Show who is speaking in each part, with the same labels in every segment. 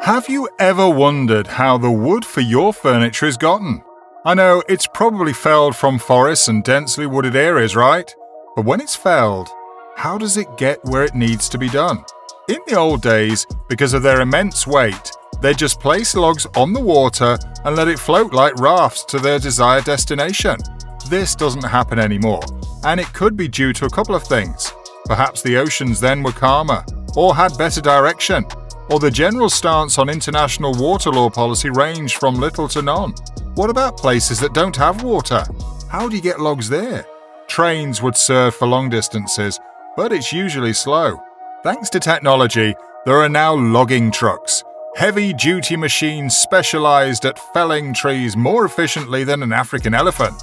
Speaker 1: Have you ever wondered how the wood for your furniture is gotten? I know it's probably felled from forests and densely wooded areas, right? But when it's felled, how does it get where it needs to be done? In the old days, because of their immense weight, they'd just place logs on the water and let it float like rafts to their desired destination. This doesn't happen anymore, and it could be due to a couple of things. Perhaps the oceans then were calmer, or had better direction, or the general stance on international water law policy ranged from little to none. What about places that don't have water? How do you get logs there? Trains would serve for long distances, but it's usually slow. Thanks to technology, there are now logging trucks, heavy-duty machines specialized at felling trees more efficiently than an African elephant.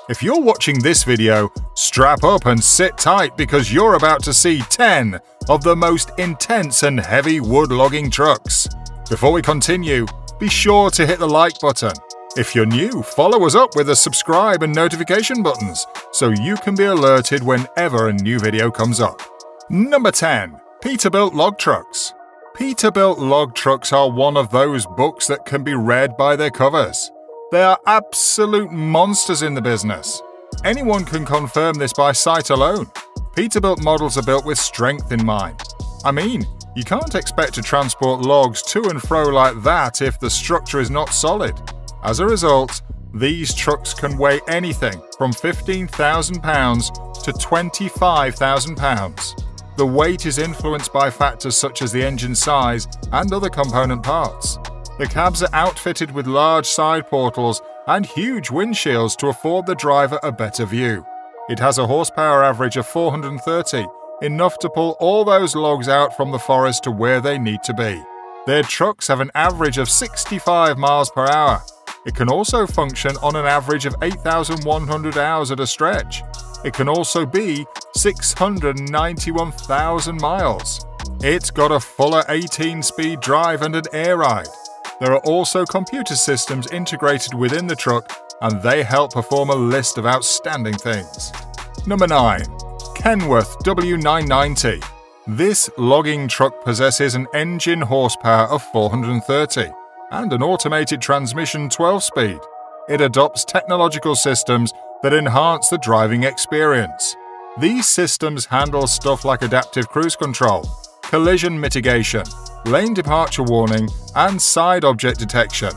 Speaker 1: If you're watching this video, strap up and sit tight because you're about to see 10 of the most intense and heavy wood logging trucks. Before we continue, be sure to hit the like button. If you're new, follow us up with the subscribe and notification buttons so you can be alerted whenever a new video comes up. Number 10. Peterbilt Log Trucks. Peterbilt Log Trucks are one of those books that can be read by their covers. They are absolute monsters in the business. Anyone can confirm this by sight alone. Peterbilt models are built with strength in mind. I mean, you can't expect to transport logs to and fro like that if the structure is not solid. As a result, these trucks can weigh anything from £15,000 to £25,000. The weight is influenced by factors such as the engine size and other component parts. The cabs are outfitted with large side portals and huge windshields to afford the driver a better view. It has a horsepower average of 430, enough to pull all those logs out from the forest to where they need to be. Their trucks have an average of 65 miles per hour. It can also function on an average of 8,100 hours at a stretch. It can also be 691,000 miles. It's got a fuller 18-speed drive and an air ride. There are also computer systems integrated within the truck, and they help perform a list of outstanding things. Number 9. Kenworth W990. This logging truck possesses an engine horsepower of 430 and an automated transmission 12-speed. It adopts technological systems that enhance the driving experience. These systems handle stuff like adaptive cruise control, collision mitigation, lane departure warning, and side object detection.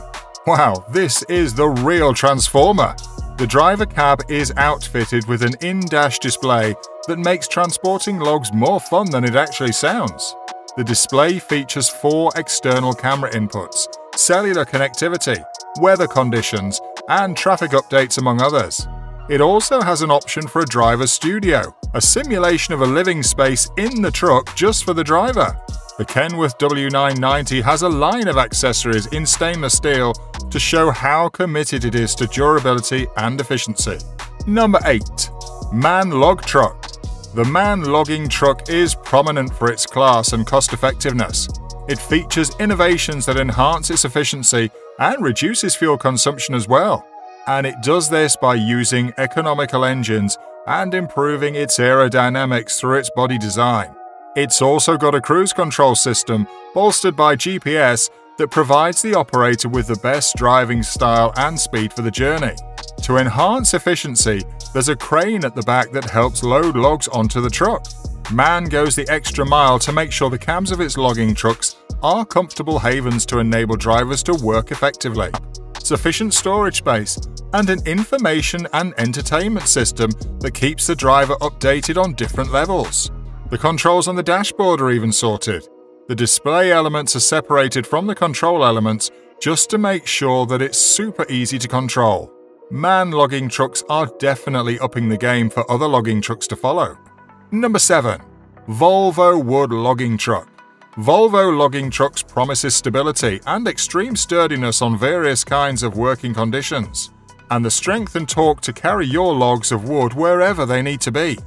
Speaker 1: Wow, this is the real transformer! The driver cab is outfitted with an in-dash display that makes transporting logs more fun than it actually sounds. The display features 4 external camera inputs, cellular connectivity, weather conditions, and traffic updates among others. It also has an option for a driver's studio, a simulation of a living space in the truck just for the driver. The Kenworth W990 has a line of accessories in stainless steel to show how committed it is to durability and efficiency. Number 8. MAN Log Truck. The MAN logging truck is prominent for its class and cost-effectiveness. It features innovations that enhance its efficiency and reduces fuel consumption as well. And it does this by using economical engines and improving its aerodynamics through its body design. It's also got a cruise control system bolstered by GPS that provides the operator with the best driving style and speed for the journey. To enhance efficiency, there's a crane at the back that helps load logs onto the truck. MAN goes the extra mile to make sure the cabs of its logging trucks are comfortable havens to enable drivers to work effectively. Sufficient storage space, and an information and entertainment system that keeps the driver updated on different levels. The controls on the dashboard are even sorted. The display elements are separated from the control elements just to make sure that it's super easy to control. MAN logging trucks are definitely upping the game for other logging trucks to follow. Number 7. Volvo Wood Logging Truck. Volvo logging trucks promises stability and extreme sturdiness on various kinds of working conditions, and the strength and torque to carry your logs of wood wherever they need to be.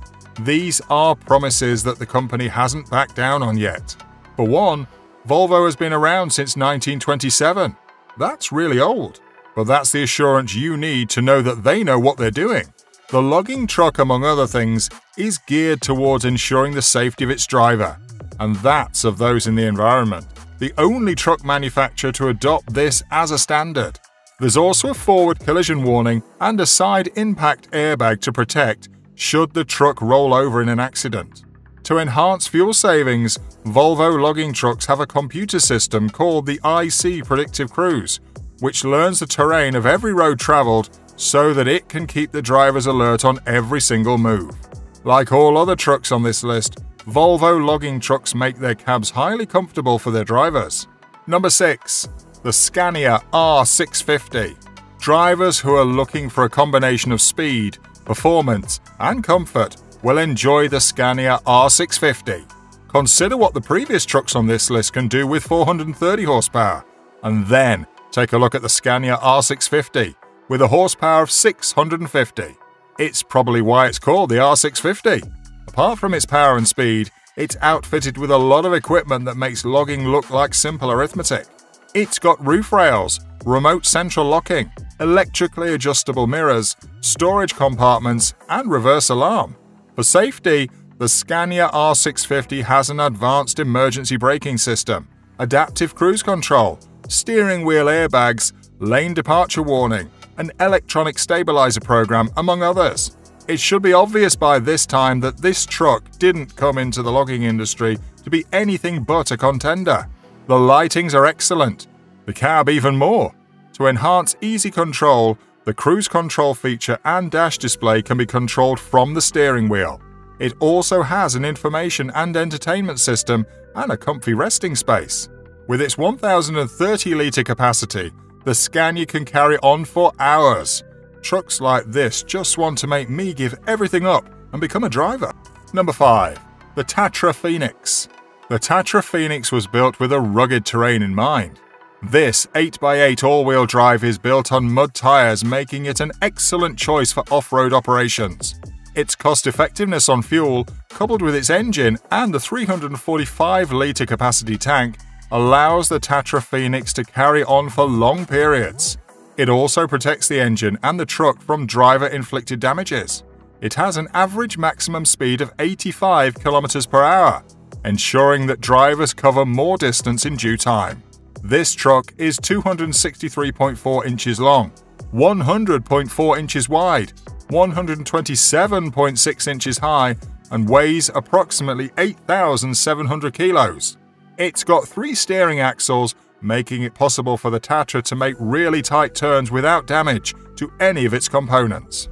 Speaker 1: These are promises that the company hasn't backed down on yet. For one, Volvo has been around since 1927. That's really old, but that's the assurance you need to know that they know what they're doing. The logging truck, among other things, is geared towards ensuring the safety of its driver, and that's of those in the environment. the only truck manufacturer to adopt this as a standard. There's also a forward collision warning and a side impact airbag to protect should the truck roll over in an accident. To enhance fuel savings, Volvo logging trucks have a computer system called the IC Predictive Cruise, which learns the terrain of every road traveled so that it can keep the drivers alert on every single move. Like all other trucks on this list, Volvo logging trucks make their cabs highly comfortable for their drivers. Number 6. The Scania R650. Drivers who are looking for a combination of speed, performance, and comfort will enjoy the Scania R650. Consider what the previous trucks on this list can do with 430 horsepower, and then take a look at the Scania R650 with a horsepower of 650. It's probably why it's called the R650. Apart from its power and speed, it's outfitted with a lot of equipment that makes logging look like simple arithmetic. It's got roof rails, remote central locking, electrically adjustable mirrors, storage compartments, and reverse alarm. For safety, the Scania R650 has an advanced emergency braking system, adaptive cruise control, steering wheel airbags, lane departure warning, an electronic stabilizer program, among others. It should be obvious by this time that this truck didn't come into the logging industry to be anything but a contender. The lightings are excellent, the cab even more. To enhance easy control, the cruise control feature and dash display can be controlled from the steering wheel. It also has an information and entertainment system and a comfy resting space. With its 1,030-litre capacity, the Scania can carry on for hours. Trucks like this just want to make me give everything up and become a driver. Number 5. The Tata Phoenix. The Tata Phoenix was built with a rugged terrain in mind. This 8x8 all-wheel drive is built on mud tyres, making it an excellent choice for off-road operations. Its cost-effectiveness on fuel, coupled with its engine and the 345-litre capacity tank, allows the Tata Phoenix to carry on for long periods. It also protects the engine and the truck from driver-inflicted damages. It has an average maximum speed of 85 km per hour, ensuring that drivers cover more distance in due time. This truck is 263.4 inches long, 100.4 inches wide, 127.6 inches high, and weighs approximately 8,700 kilos. It's got 3 steering axles, making it possible for the Tata to make really tight turns without damage to any of its components.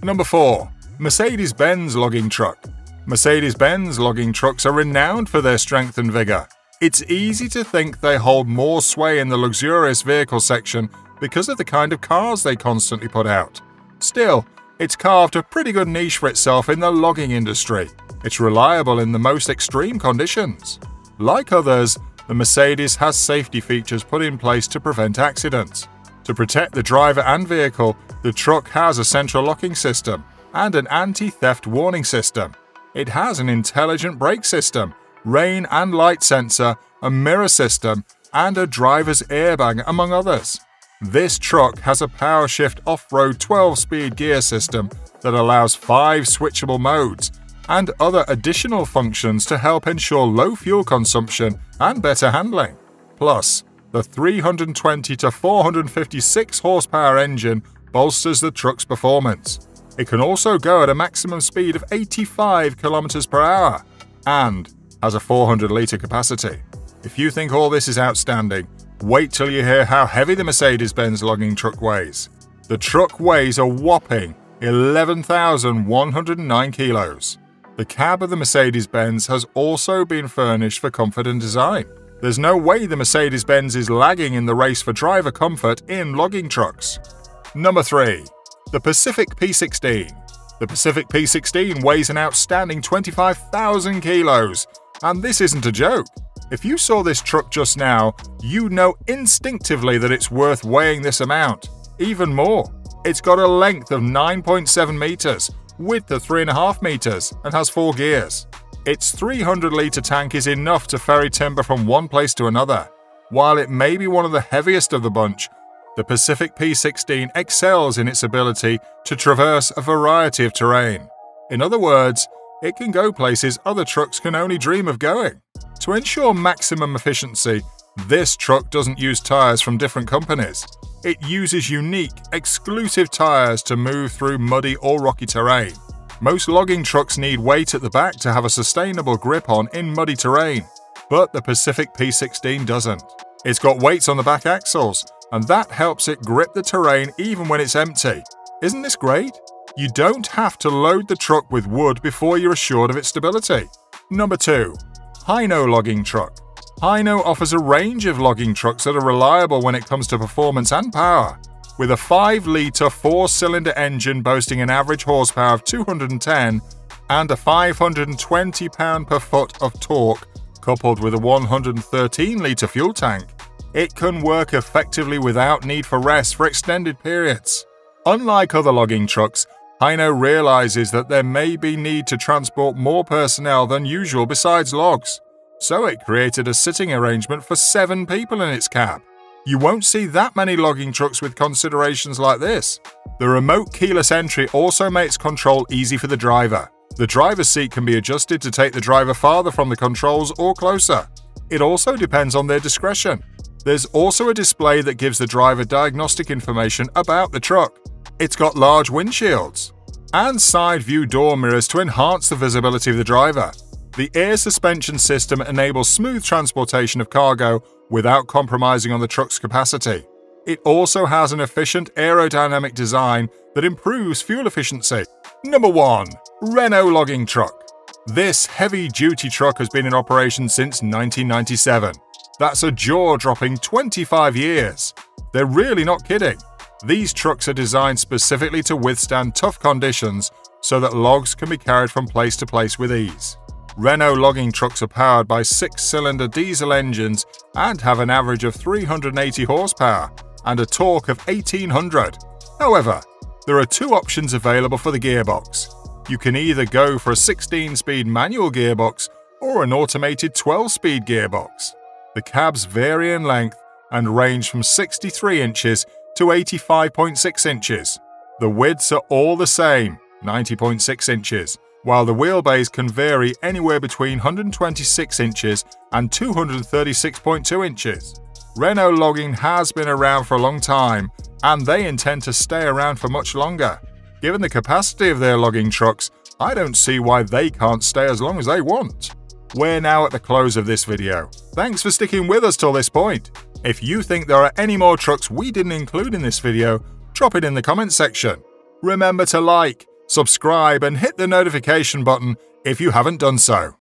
Speaker 1: Number 4. Mercedes-Benz logging truck. Mercedes-Benz logging trucks are renowned for their strength and vigor. It's easy to think they hold more sway in the luxurious vehicle section because of the kind of cars they constantly put out. Still, it's carved a pretty good niche for itself in the logging industry. It's reliable in the most extreme conditions. Like others, the Mercedes has safety features put in place to prevent accidents. To protect the driver and vehicle, the truck has a central locking system and an anti-theft warning system. It has an intelligent brake system, rain and light sensor, a mirror system, and a driver's airbag, among others. This truck has a PowerShift off-road 12-speed gear system that allows 5 switchable modes and other additional functions to help ensure low fuel consumption and better handling. Plus, the 320 to 456 horsepower engine bolsters the truck's performance. It can also go at a maximum speed of 85 km per hour and has a 400-litre capacity. If you think all this is outstanding, wait till you hear how heavy the Mercedes-Benz logging truck weighs. The truck weighs a whopping 11,109 kilos. The cab of the Mercedes-Benz has also been furnished for comfort and design. There's no way the Mercedes-Benz is lagging in the race for driver comfort in logging trucks. Number 3. The Pacific P16. The Pacific P16 weighs an outstanding 25,000 kilos, and this isn't a joke. If you saw this truck just now, you know instinctively that it's worth weighing this amount. Even more, it's got a length of 9.7 meters, width of 3.5 meters, and has 4 gears. Its 300-litre tank is enough to ferry timber from one place to another. While it may be one of the heaviest of the bunch, the Pacific P16 excels in its ability to traverse a variety of terrain. In other words, it can go places other trucks can only dream of going. To ensure maximum efficiency, this truck doesn't use tyres from different companies. It uses unique, exclusive tyres to move through muddy or rocky terrain. Most logging trucks need weight at the back to have a sustainable grip-on in muddy terrain, but the Pacific P16 doesn't. It's got weights on the back axles, and that helps it grip the terrain even when it's empty. Isn't this great? You don't have to load the truck with wood before you're assured of its stability. Number 2. Hino logging truck. Hino offers a range of logging trucks that are reliable when it comes to performance and power. With a 5-litre 4-cylinder engine boasting an average horsepower of 210 and a 520 pound-per-foot of torque, coupled with a 113-litre fuel tank, it can work effectively without need for rest for extended periods. Unlike other logging trucks, Hino realizes that there may be need to transport more personnel than usual besides logs, so it created a sitting arrangement for 7 people in its cab. You won't see that many logging trucks with considerations like this. The remote keyless entry also makes control easy for the driver. The driver's seat can be adjusted to take the driver farther from the controls or closer. It also depends on their discretion. There's also a display that gives the driver diagnostic information about the truck. It's got large windshields and side view door mirrors to enhance the visibility of the driver. The air suspension system enables smooth transportation of cargo without compromising on the truck's capacity. It also has an efficient aerodynamic design that improves fuel efficiency. Number 1. Renault logging truck. This heavy-duty truck has been in operation since 1997. That's a jaw-dropping 25 years. They're really not kidding. These trucks are designed specifically to withstand tough conditions so that logs can be carried from place to place with ease. Renault logging trucks are powered by 6-cylinder diesel engines and have an average of 380 horsepower and a torque of 1800. However, there are 2 options available for the gearbox. You can either go for a 16-speed manual gearbox or an automated 12-speed gearbox. The cabs vary in length and range from 63 inches to 85.6 inches. The widths are all the same, 90.6 inches, while the wheelbase can vary anywhere between 126 inches and 236.2 inches. Renault logging has been around for a long time, and they intend to stay around for much longer. Given the capacity of their logging trucks, I don't see why they can't stay as long as they want. We're now at the close of this video. Thanks for sticking with us till this point. If you think there are any more trucks we didn't include in this video, drop it in the comments section. Remember to like, subscribe and hit the notification button if you haven't done so.